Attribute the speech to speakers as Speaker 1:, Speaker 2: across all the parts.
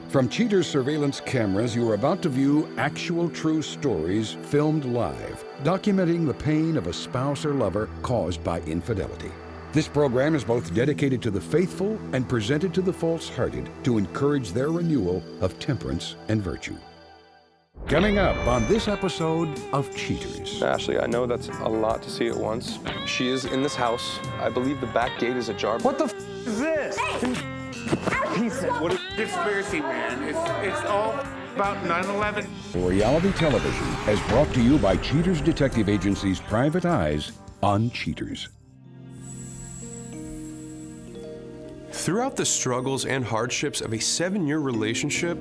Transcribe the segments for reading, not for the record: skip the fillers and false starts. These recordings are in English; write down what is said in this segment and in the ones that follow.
Speaker 1: From Cheater's surveillance cameras, you are about to view actual true stories filmed live, documenting the pain of a spouse or lover caused by infidelity. This program is both dedicated to the faithful and presented to the false-hearted to encourage their renewal of temperance and virtue. Coming up on this episode of Cheaters.
Speaker 2: Ashley, I know that's a lot to see at once. She is in this house. I believe the back gate is ajar.
Speaker 3: What the is this? What a conspiracy, man. It's all about 9/11.
Speaker 1: Reality television is brought to you by Cheaters Detective Agency's Private Eyes on Cheaters.
Speaker 2: Throughout the struggles and hardships of a 7-year relationship,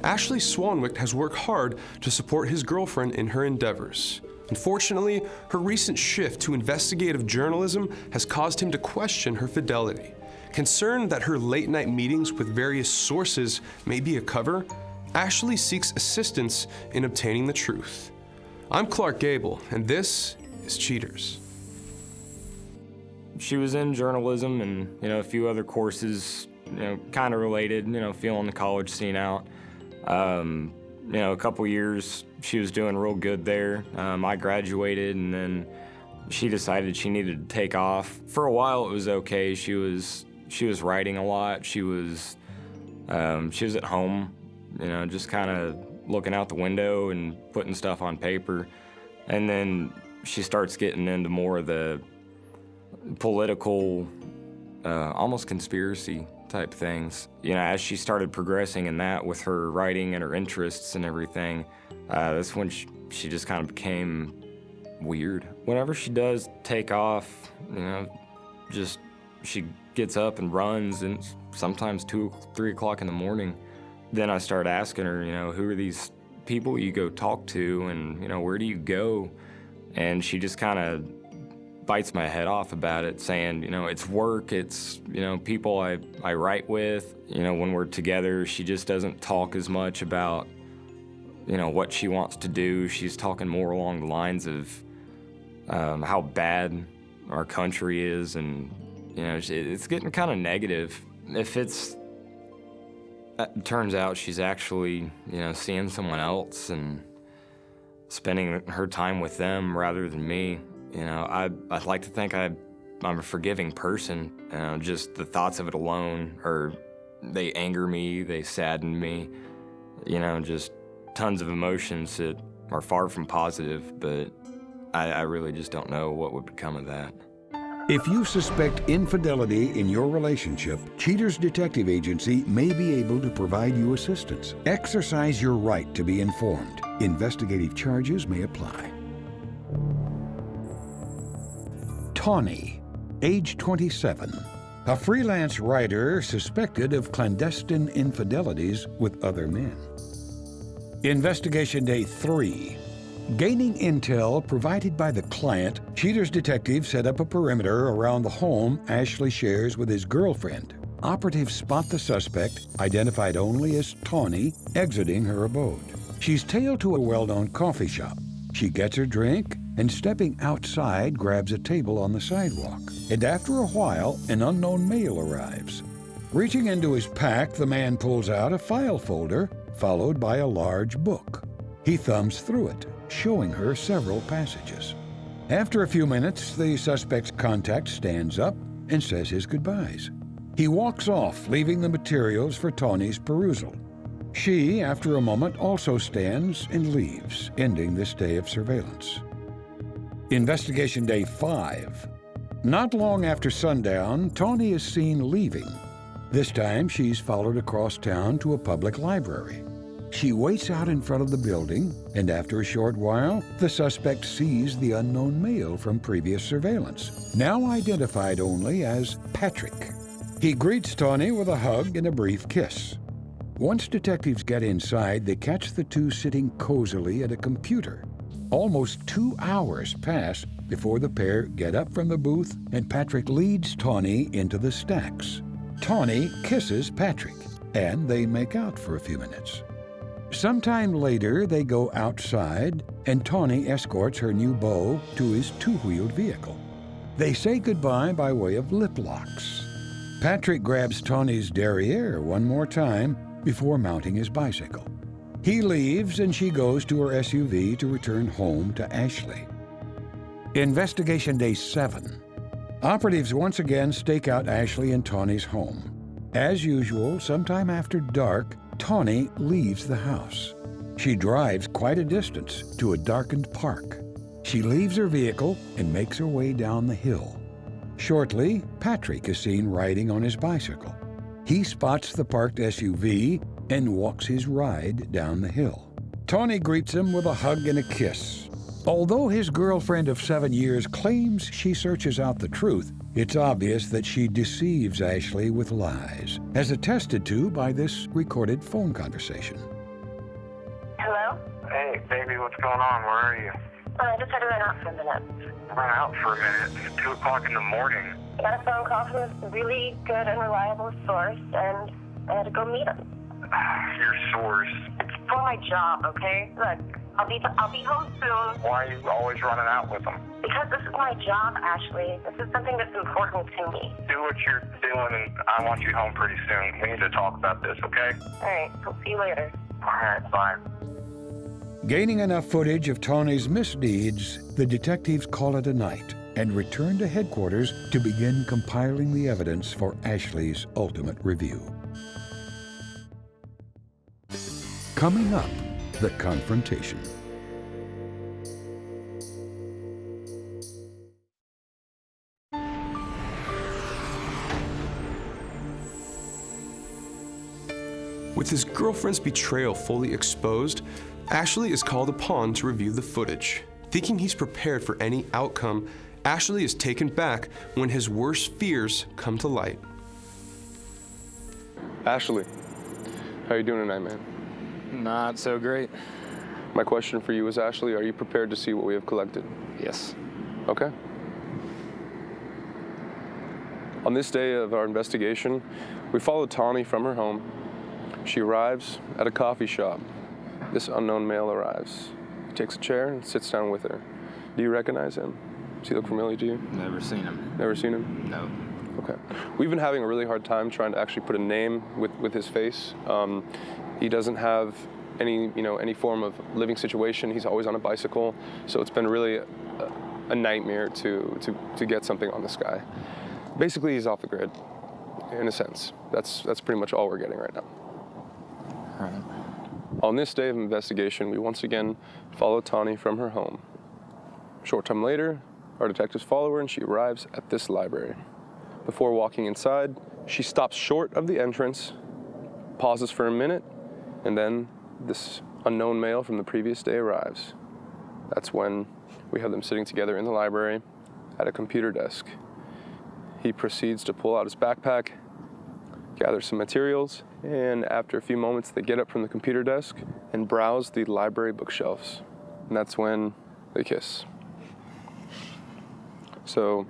Speaker 2: Ashley Swanwick has worked hard to support his girlfriend in her endeavors. Unfortunately, her recent shift to investigative journalism has caused him to question her fidelity. Concerned that her late-night meetings with various sources may be a cover, Ashley seeks assistance in obtaining the truth. I'm Clark Gable, and this is Cheaters.
Speaker 4: She was in journalism and, a few other courses, kind of related, feeling the college scene out. A couple years she was doing real good there. I graduated, and then she decided she needed to take off. For a while it was okay. She was writing a lot. She was at home, just kind of looking out the window and putting stuff on paper. And then she starts getting into more of the political, almost conspiracy type things. As she started progressing in that with her writing and her interests and everything, that's when she just kind of became weird. Whenever she does take off, she gets up and runs, and sometimes 2, 3 o'clock in the morning. Then I start asking her, who are these people you go talk to, and, where do you go? And she just kind of bites my head off about it, saying, it's work, it's, people I write with. When we're together, she just doesn't talk as much about, what she wants to do. She's talking more along the lines of how bad our country is, and, it's getting kind of negative. If it turns out she's actually, seeing someone else and spending her time with them rather than me, I'd like to think I'm a forgiving person. Just the thoughts of it alone, they anger me, they sadden me. Just tons of emotions that are far from positive, but I really just don't know what would become of that.
Speaker 1: If you suspect infidelity in your relationship, Cheaters Detective Agency may be able to provide you assistance. Exercise your right to be informed. Investigative charges may apply. Tawny, age 27, a freelance writer suspected of clandestine infidelities with other men. Investigation Day 3. Gaining intel provided by the client, Cheaters detectives set up a perimeter around the home Ashley shares with his girlfriend. Operatives spot the suspect, identified only as Tawny, exiting her abode. She's tailed to a well-known coffee shop. She gets her drink and, stepping outside, grabs a table on the sidewalk. And after a while, an unknown male arrives. Reaching into his pack, the man pulls out a file folder, followed by a large book. He thumbs through it, showing her several passages. After a few minutes, the suspect's contact stands up and says his goodbyes. He walks off, leaving the materials for Tawny's perusal. She, after a moment, also stands and leaves, ending this day of surveillance. Investigation Day 5. Not long after sundown, Tawny is seen leaving. This time, she's followed across town to a public library. She waits out in front of the building, and after a short while, the suspect sees the unknown male from previous surveillance, now identified only as Patrick. He greets Tawny with a hug and a brief kiss. Once detectives get inside, they catch the two sitting cozily at a computer. Almost 2 hours pass before the pair get up from the booth and Patrick leads Tawny into the stacks. Tawny kisses Patrick, and they make out for a few minutes. Sometime later, they go outside, and Tawny escorts her new beau to his two-wheeled vehicle. They say goodbye by way of lip locks. Patrick grabs Tawny's derriere one more time before mounting his bicycle. He leaves and she goes to her SUV to return home to Ashley. Investigation Day 7. Operatives once again stake out Ashley and Tawny's home. As usual, sometime after dark, Tawny leaves the house. She drives quite a distance to a darkened park. She leaves her vehicle and makes her way down the hill. Shortly, Patrick is seen riding on his bicycle. He spots the parked SUV and walks his ride down the hill. Tawny greets him with a hug and a kiss. Although his girlfriend of 7 years claims she searches out the truth, it's obvious that she deceives Ashley with lies, as attested to by this recorded phone conversation.
Speaker 5: Hello?
Speaker 6: Hey, baby, what's going on? Where are you?
Speaker 5: I just had to run out for a minute.
Speaker 6: Run out for a minute. It's 2 o'clock in the morning.
Speaker 5: I got a phone call from a really good and reliable source, and I had to go meet him.
Speaker 6: Your source.
Speaker 5: It's for my job, okay? Look, I'll be home soon.
Speaker 6: Why are you always running out with them?
Speaker 5: Because this is my job, Ashley. This is something that's important to me.
Speaker 6: Do what you're doing, and I want you home pretty soon. We need to talk about this, okay?
Speaker 5: All right, I'll see you later.
Speaker 6: All right, bye.
Speaker 1: Gaining enough footage of Tawny's misdeeds, the detectives call it a night and return to headquarters to begin compiling the evidence for Ashley's ultimate review. Coming up, the confrontation.
Speaker 2: With his girlfriend's betrayal fully exposed, Ashley is called upon to review the footage. Thinking he's prepared for any outcome, Ashley is taken back when his worst fears come to light.
Speaker 7: Ashley, how you doing tonight, man?
Speaker 4: Not so great.
Speaker 7: My question for you is, Ashley, are you prepared to see what we have collected?
Speaker 4: Yes.
Speaker 7: Okay. On this day of our investigation, we followed Tawny from her home. She arrives at a coffee shop. This unknown male arrives. He takes a chair and sits down with her. Do you recognize him? Does he look familiar to you?
Speaker 4: Never seen him.
Speaker 7: Never seen him?
Speaker 4: No.
Speaker 7: Okay. We've been having a really hard time trying to actually put a name with his face. He doesn't have any form of living situation. He's always on a bicycle, so it's been really a nightmare to get something on this guy. Basically, he's off the grid, in a sense. That's pretty much all we're getting right now.
Speaker 4: All right.
Speaker 7: On this day of investigation, we once again follow Tawny from her home. A short time later, our detectives follow her and she arrives at this library. Before walking inside, she stops short of the entrance, pauses for a minute, and then this unknown male from the previous day arrives. That's when we have them sitting together in the library at a computer desk. He proceeds to pull out his backpack, gather some materials, and after a few moments, they get up from the computer desk and browse the library bookshelves. And that's when they kiss. So,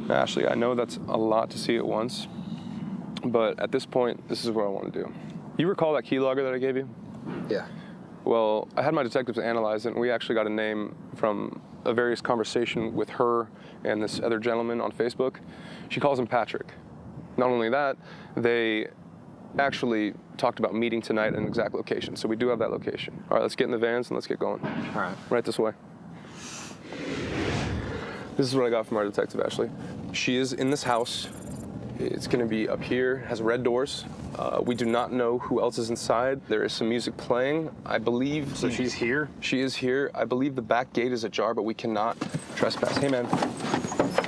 Speaker 7: Ashley, I know that's a lot to see at once, but at this point, this is what I want to do. You recall that keylogger that I gave you?
Speaker 4: Yeah.
Speaker 7: Well, I had my detectives analyze it, and we actually got a name from a various conversation with her and this other gentleman on Facebook. She calls him Patrick. Not only that, they actually talked about meeting tonight at an exact location, so we do have that location. All right, let's get in the vans and let's get going.
Speaker 4: All right.
Speaker 7: Right this way. This is what I got from our detective, Ashley. She is in this house. It's going to be up here, has red doors. We do not know who else is inside. There is some music playing. I believe...
Speaker 4: So she's here?
Speaker 7: She is here. I believe the back gate is ajar, but we cannot trespass. Hey, man.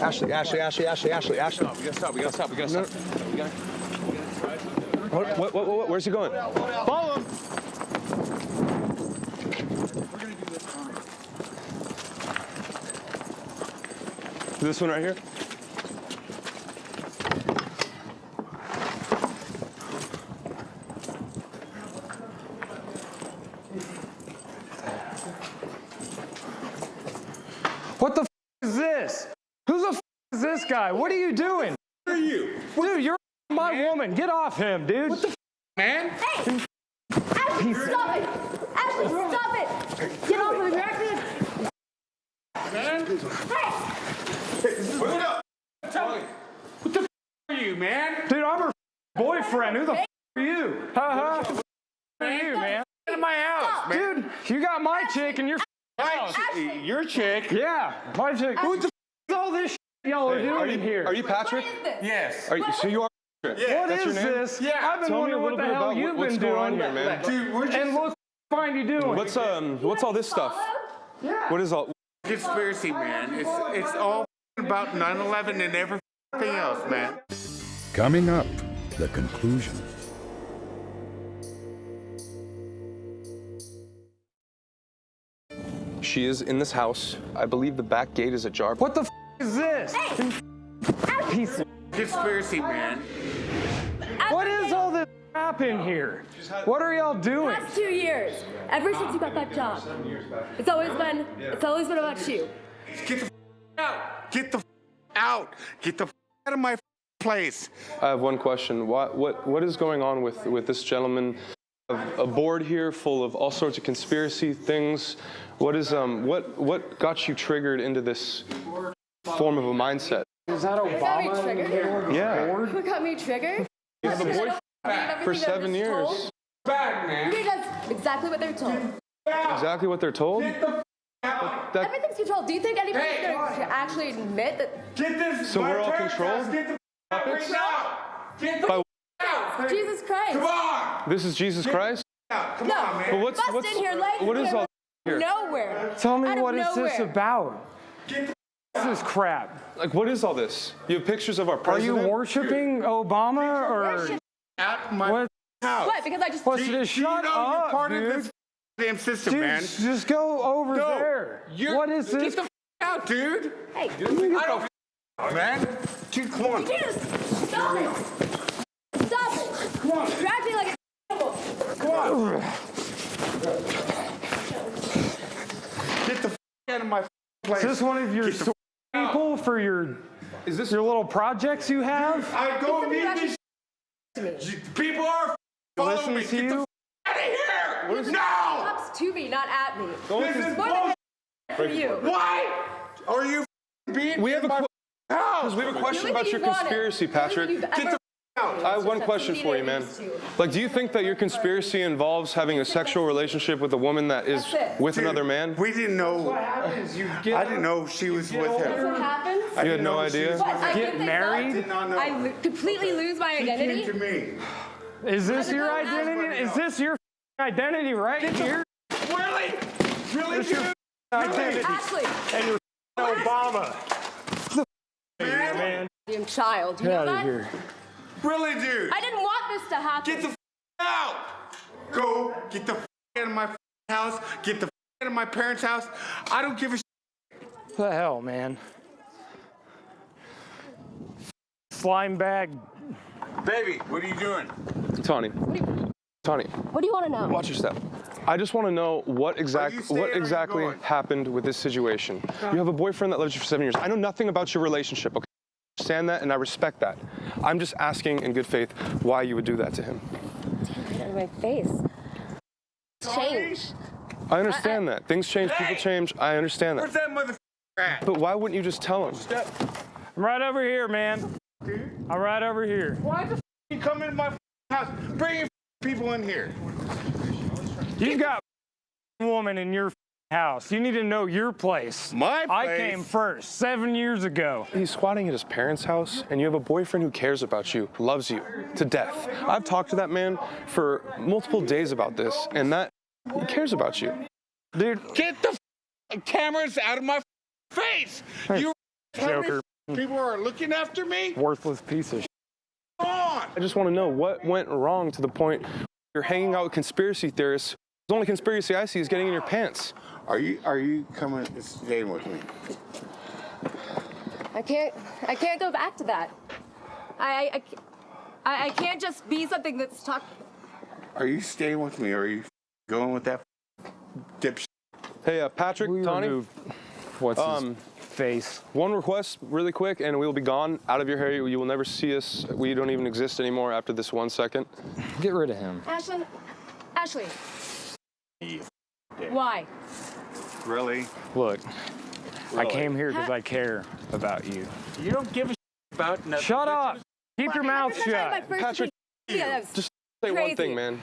Speaker 7: Ashley.
Speaker 3: We gotta stop.
Speaker 7: What? Where's he going?
Speaker 3: Follow him.
Speaker 7: This one right here?
Speaker 8: What the is this? Who the is this guy? What are you doing?
Speaker 3: Who are you?
Speaker 8: Dude, you're my woman. Get off him, dude.
Speaker 3: What the man?
Speaker 9: Hey! Ashley, stop it! Ashley, stop it! Get off of me, Ashley!
Speaker 3: Man?
Speaker 9: Hey!
Speaker 3: What up? Tell me. What the are you, man?
Speaker 8: Dude, I'm her boyfriend. Who the are you? Ha ha. You got my chick and your
Speaker 3: Your chick?
Speaker 8: yeah, my chick. Who the is all this y'all are doing here?
Speaker 7: Are you Patrick?
Speaker 3: Yes.
Speaker 7: So you are Patrick?
Speaker 3: Yeah.
Speaker 8: What
Speaker 7: That's
Speaker 8: is
Speaker 7: your name?
Speaker 8: this?
Speaker 3: Yeah.
Speaker 8: I've been
Speaker 7: Tell me a
Speaker 8: wondering what
Speaker 7: little
Speaker 8: the
Speaker 7: bit
Speaker 8: hell
Speaker 7: about
Speaker 8: you've
Speaker 7: what's
Speaker 8: been
Speaker 7: going on
Speaker 8: doing.
Speaker 7: here, man.
Speaker 3: Dude, we're just
Speaker 8: And what the find you doing?
Speaker 7: What's all this stuff?
Speaker 8: Yeah.
Speaker 7: What is all?
Speaker 3: conspiracy, man. It's all about 9/11 and everything else, man.
Speaker 1: Coming up, the conclusion.
Speaker 7: She is in this house. I believe the back gate is ajar.
Speaker 8: What the is this? Piece of
Speaker 3: Conspiracy, man.
Speaker 8: what is all this crap in here? What are y'all doing?
Speaker 9: Last 2 years, ever since you got that job, it's always been about you.
Speaker 3: Get the out. Get the out. Get the out of my place.
Speaker 7: I have one question. What is going on with this gentleman? A board here full of all sorts of conspiracy things. What got you triggered into this form of a mindset?
Speaker 8: Is that
Speaker 9: What got me
Speaker 8: Obama?
Speaker 9: triggered?
Speaker 7: Yeah.
Speaker 9: What got me triggered?
Speaker 7: You have a boyfriend for 7 years.
Speaker 3: Back, man.
Speaker 9: Everybody does exactly what they're told.
Speaker 7: Exactly what they're told?
Speaker 9: Everything's controlled. Do you think anybody's going to actually admit that?
Speaker 3: Get this.
Speaker 7: So we're all controlled?
Speaker 3: Get the
Speaker 7: Puppets?
Speaker 3: out. Get the
Speaker 7: By-
Speaker 3: out.
Speaker 9: Jesus Christ.
Speaker 3: Come on.
Speaker 7: This is Jesus Christ?
Speaker 3: Come
Speaker 9: No.
Speaker 3: on, man.
Speaker 7: But what's
Speaker 9: Bust in here, legs
Speaker 7: what is
Speaker 9: in
Speaker 7: all here?
Speaker 9: Nowhere.
Speaker 8: Tell me
Speaker 9: Out of
Speaker 8: what is this
Speaker 9: nowhere.
Speaker 8: about?
Speaker 3: Get the
Speaker 8: This is crap.
Speaker 7: Like, what is all this? You have pictures of our
Speaker 8: Are you
Speaker 7: president?
Speaker 8: worshiping Obama or
Speaker 9: Worship.
Speaker 3: out my
Speaker 8: what?
Speaker 3: house.
Speaker 9: What? Because I just.
Speaker 8: What's
Speaker 3: Do
Speaker 8: this?
Speaker 3: you
Speaker 8: Shut
Speaker 3: know
Speaker 8: up,
Speaker 3: you're part
Speaker 8: dude.
Speaker 3: of this damn system,
Speaker 8: Dude,
Speaker 3: man.
Speaker 8: just go over
Speaker 3: No,
Speaker 8: there.
Speaker 3: you're-
Speaker 8: What is
Speaker 3: Get
Speaker 8: this?
Speaker 3: the out, dude.
Speaker 9: Hey,
Speaker 3: I don't, man. Dude, come on.
Speaker 9: Jesus, stop it. Stop it.
Speaker 3: Come on.
Speaker 9: You're acting like a
Speaker 3: Come on. Get the out of my place.
Speaker 8: Is this one of your
Speaker 3: Get the
Speaker 8: people for your little projects you have?
Speaker 3: I don't need
Speaker 9: actually
Speaker 3: this.
Speaker 9: to me.
Speaker 3: People are following
Speaker 8: Listen
Speaker 3: me.
Speaker 8: to
Speaker 3: Get
Speaker 8: you?
Speaker 3: the out of here. No.
Speaker 9: Cops to me, not at me.
Speaker 3: This is
Speaker 9: More
Speaker 3: bullshit.
Speaker 9: than for you.
Speaker 3: Why are you being
Speaker 7: We have
Speaker 3: in my house?
Speaker 7: we have a question
Speaker 9: The only
Speaker 7: about
Speaker 9: thing
Speaker 7: your
Speaker 9: you wanted-
Speaker 7: conspiracy,
Speaker 9: the only thing
Speaker 7: Patrick.
Speaker 9: you've
Speaker 3: Get
Speaker 9: ever-
Speaker 3: the out.
Speaker 7: I have one question for you, man. Like, do you think that your conspiracy involves having a sexual relationship with a woman that is
Speaker 9: That's it.
Speaker 7: with
Speaker 3: Dude,
Speaker 7: another man?
Speaker 3: We didn't know.
Speaker 8: What happens? You get
Speaker 3: I didn't know she was with
Speaker 9: That's
Speaker 3: him.
Speaker 9: what happens.
Speaker 3: I
Speaker 7: You had
Speaker 3: didn't
Speaker 7: no
Speaker 3: know she
Speaker 7: idea?
Speaker 3: was
Speaker 9: What?
Speaker 3: with
Speaker 9: I
Speaker 3: him.
Speaker 8: Get
Speaker 9: get
Speaker 8: married?
Speaker 3: Did not know.
Speaker 9: I completely lose my
Speaker 3: She came
Speaker 9: identity.
Speaker 3: to me.
Speaker 8: Is this your
Speaker 3: I didn't
Speaker 8: identity?
Speaker 3: know.
Speaker 8: Is this your identity right here?
Speaker 3: Really? Really,
Speaker 8: This your
Speaker 3: dude?
Speaker 8: identity.
Speaker 9: Ashley,
Speaker 8: And you're Obama.
Speaker 3: Man.
Speaker 9: damn child. You
Speaker 8: Get
Speaker 9: know
Speaker 8: out
Speaker 9: that?
Speaker 8: of here.
Speaker 3: Really, dude?
Speaker 9: I didn't want this to happen.
Speaker 3: Get the out. Go. Get the out of my house. Get the out of my parents' house. I don't give a
Speaker 8: What the hell, man? Slime bag.
Speaker 3: Baby, what are you doing?
Speaker 7: Tawny. Tawny,
Speaker 9: What do you want to know?
Speaker 7: watch your step. I just want to know what
Speaker 3: you staying or are you
Speaker 7: exactly
Speaker 3: going?
Speaker 7: happened with this situation. You have a boyfriend that loves you for 7 years. I know nothing about your relationship, okay? I understand that and I respect that. I'm just asking in good faith why you would do that to him.
Speaker 9: Get out of my face. It's changed.
Speaker 7: I understand that. Things change, people change. I understand
Speaker 3: Where's
Speaker 7: that.
Speaker 3: that mother at?
Speaker 7: But why wouldn't you just tell him?
Speaker 8: I'm right over here, man. I'm right over here.
Speaker 3: Why the you come in my house? Bring your people in here.
Speaker 8: You got a woman in your house. You need to know your place.
Speaker 3: My
Speaker 8: I
Speaker 3: place?
Speaker 8: came first 7 years ago.
Speaker 7: He's squatting at his parents' house, and you have a boyfriend who cares about you, loves you to death. I've talked to that man for multiple days about this, and that he cares about you.
Speaker 8: Dude,
Speaker 3: Get the cameras out of my face. You
Speaker 8: Joker.
Speaker 3: people are looking after me.
Speaker 8: Worthless piece of shit.
Speaker 3: Come on.
Speaker 7: I just want to know what went wrong to the point you're hanging out with conspiracy theorists. The only conspiracy I see is getting in your pants.
Speaker 3: Are you coming staying with me?
Speaker 9: I can't go back to that. I can't just be something that's talk.
Speaker 3: Are you staying with me or are you going with that dipshit?
Speaker 7: Hey, Patrick,
Speaker 8: We
Speaker 7: Tawny,
Speaker 8: removed what's his face.
Speaker 7: one request really quick, and we will be gone out of your hair. You will never see us. We don't even exist anymore after this 1 second.
Speaker 8: Get rid of him.
Speaker 9: Ashley. Why?
Speaker 3: Really?
Speaker 8: Look, I came here because I care about you.
Speaker 3: You don't give a about nothing.
Speaker 8: Shut up. Keep your mouth shut.
Speaker 7: Patrick,
Speaker 9: Yeah,
Speaker 7: just say one
Speaker 9: crazy.
Speaker 7: thing, man.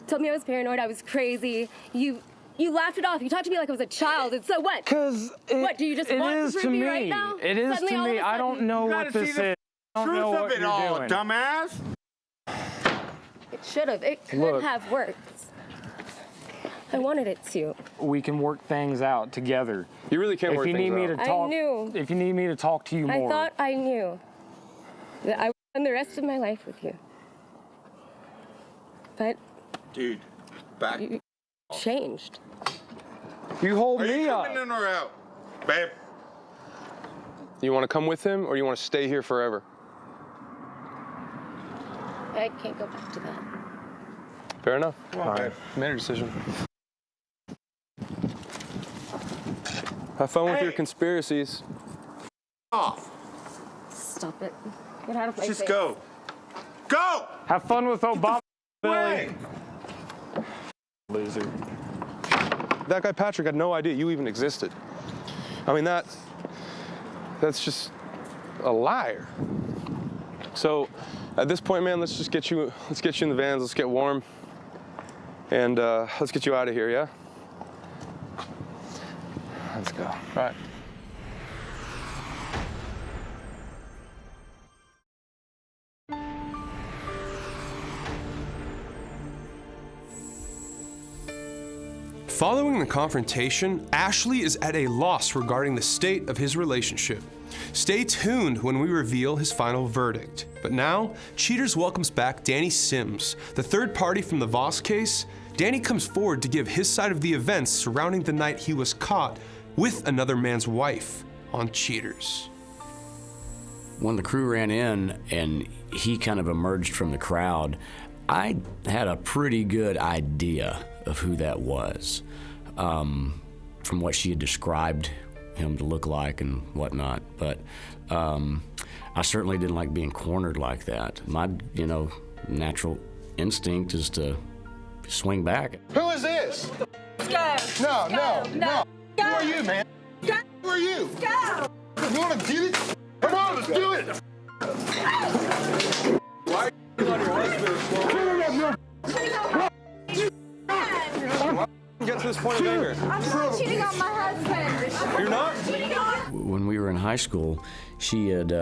Speaker 9: Told me I was paranoid. I was crazy. You You laughed it off. You talked to me like I was a child. And so what?
Speaker 8: Because
Speaker 9: what, do you just want to prove me right now?
Speaker 8: It is
Speaker 9: Suddenly,
Speaker 8: to
Speaker 9: all of
Speaker 8: me.
Speaker 9: a
Speaker 8: I don't
Speaker 9: sudden-
Speaker 8: know
Speaker 3: You
Speaker 8: what
Speaker 3: gotta
Speaker 8: this
Speaker 3: see the
Speaker 8: is. I don't know
Speaker 3: truth
Speaker 8: what
Speaker 3: of it
Speaker 8: you're
Speaker 3: all,
Speaker 8: doing.
Speaker 3: dumbass.
Speaker 9: It should have. It could
Speaker 8: Look.
Speaker 9: have worked. I wanted it to.
Speaker 8: We can work things out together.
Speaker 7: You really can't work
Speaker 8: If you
Speaker 7: things
Speaker 8: need me
Speaker 7: out.
Speaker 8: to
Speaker 9: I
Speaker 8: talk,
Speaker 9: knew.
Speaker 8: if you need me to talk to you more,
Speaker 9: I thought I knew that I would spend the rest of my life with you. But
Speaker 3: Dude, back.
Speaker 9: you changed.
Speaker 8: you hold
Speaker 3: Are
Speaker 8: me
Speaker 3: you
Speaker 8: up.
Speaker 3: coming in or out? Babe.
Speaker 7: You want to come with him, or you want to stay here forever?
Speaker 9: I can't go back to that.
Speaker 7: Fair enough.
Speaker 3: Come on, babe.
Speaker 7: Made a decision. Have fun with your conspiracies.
Speaker 3: Off.
Speaker 9: Stop it. Get out of my
Speaker 3: Just
Speaker 9: face.
Speaker 3: go. Go!
Speaker 8: Have fun with Obama, Billy.
Speaker 3: Way.
Speaker 8: Loser.
Speaker 7: That guy Patrick had no idea you even existed. I mean, that's just a liar. So, at this point, man, let's get you in the vans. Let's get warm, and let's get you out of here, yeah? Let's go. All right.
Speaker 2: Following the confrontation, Ashley is at a loss regarding the state of his relationship. Stay tuned when we reveal his final verdict. But now, Cheaters welcomes back Danny Sims, the third party from the Voss case. Danny comes forward to give his side of the events surrounding the night he was caught with another man's wife on Cheaters.
Speaker 10: When the crew ran in and he kind of emerged from the crowd, I had a pretty good idea of who that was, from what she had described him to look like and whatnot. But I certainly didn't like being cornered like that. My, natural instinct is to swing back.
Speaker 3: Who is this?
Speaker 9: Go.
Speaker 3: No. Who are you, man? Who are you?
Speaker 9: Go.
Speaker 3: You want to get it? Come on, let's do it. Why are you on your husband?
Speaker 7: Get to this point of anger.
Speaker 9: I'm not cheating on my husband.
Speaker 7: You're not?
Speaker 10: When we were in high school, she had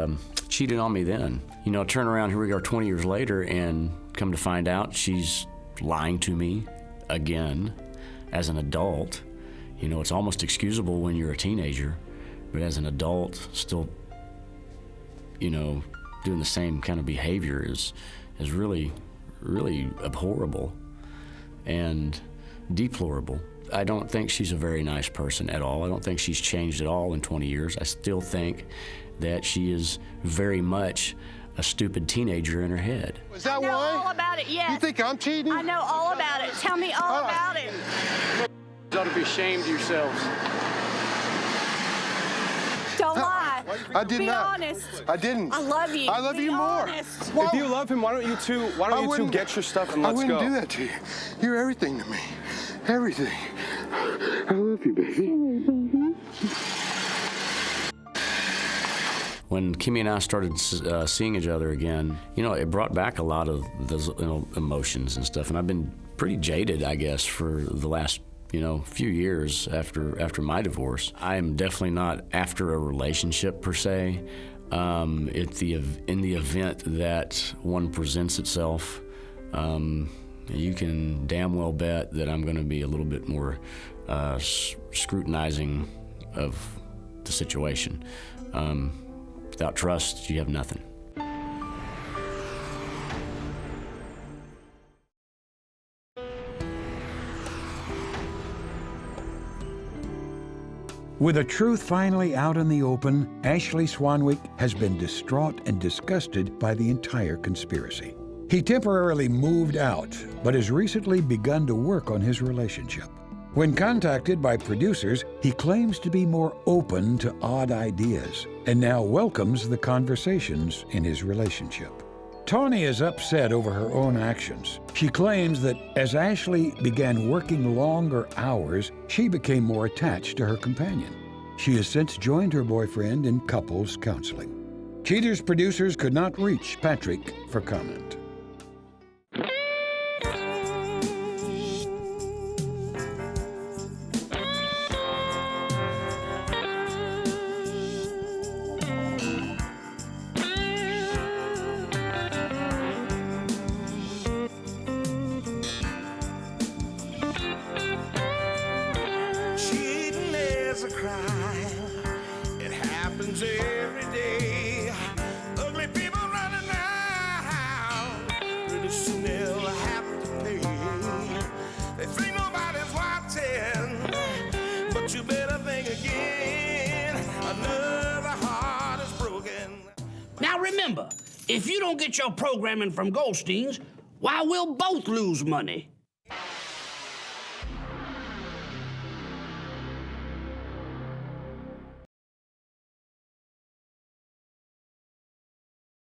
Speaker 10: cheated on me then. Turn around, here we are 20 years later, and come to find out she's lying to me again as an adult. It's almost excusable when you're a teenager, but as an adult, still, doing the same kind of behavior is really, really abhorrible and deplorable. I don't think she's a very nice person at all. I don't think she's changed at all in 20 years. I still think that she is very much a stupid teenager in her head.
Speaker 3: Is that why?
Speaker 9: I know all about it, yes.
Speaker 3: You think I'm cheating?
Speaker 9: I know all about it. Tell me all about it.
Speaker 8: You ought to be ashamed of yourselves.
Speaker 9: Don't lie.
Speaker 3: I did
Speaker 9: Be
Speaker 3: not.
Speaker 9: honest.
Speaker 3: I didn't.
Speaker 9: I love you.
Speaker 3: I love
Speaker 9: Be
Speaker 3: you more.
Speaker 9: honest.
Speaker 7: If you love him, why don't you two get your stuff and let's go?
Speaker 3: I wouldn't do that to you. You're everything to me. Everything. I love you, baby.
Speaker 10: When Kimmy and I started seeing each other again, it brought back a lot of those emotions and stuff. And I've been pretty jaded, I guess, for the last few years after my divorce. I am definitely not after a relationship per se. In the event that one presents itself, you can damn well bet that I'm going to be a little bit more scrutinizing of the situation. Without trust, you have nothing.
Speaker 1: With the truth finally out in the open, Ashley Swanwick has been distraught and disgusted by the entire conspiracy. He temporarily moved out, but has recently begun to work on his relationship. When contacted by producers, he claims to be more open to odd ideas and now welcomes the conversations in his relationship. Tawny is upset over her own actions. She claims that as Ashley began working longer hours, she became more attached to her companion. She has since joined her boyfriend in couples counseling. Cheaters producers could not reach Patrick for comment.
Speaker 11: If you don't get your programming from Goldstein's, why, we'll both lose money.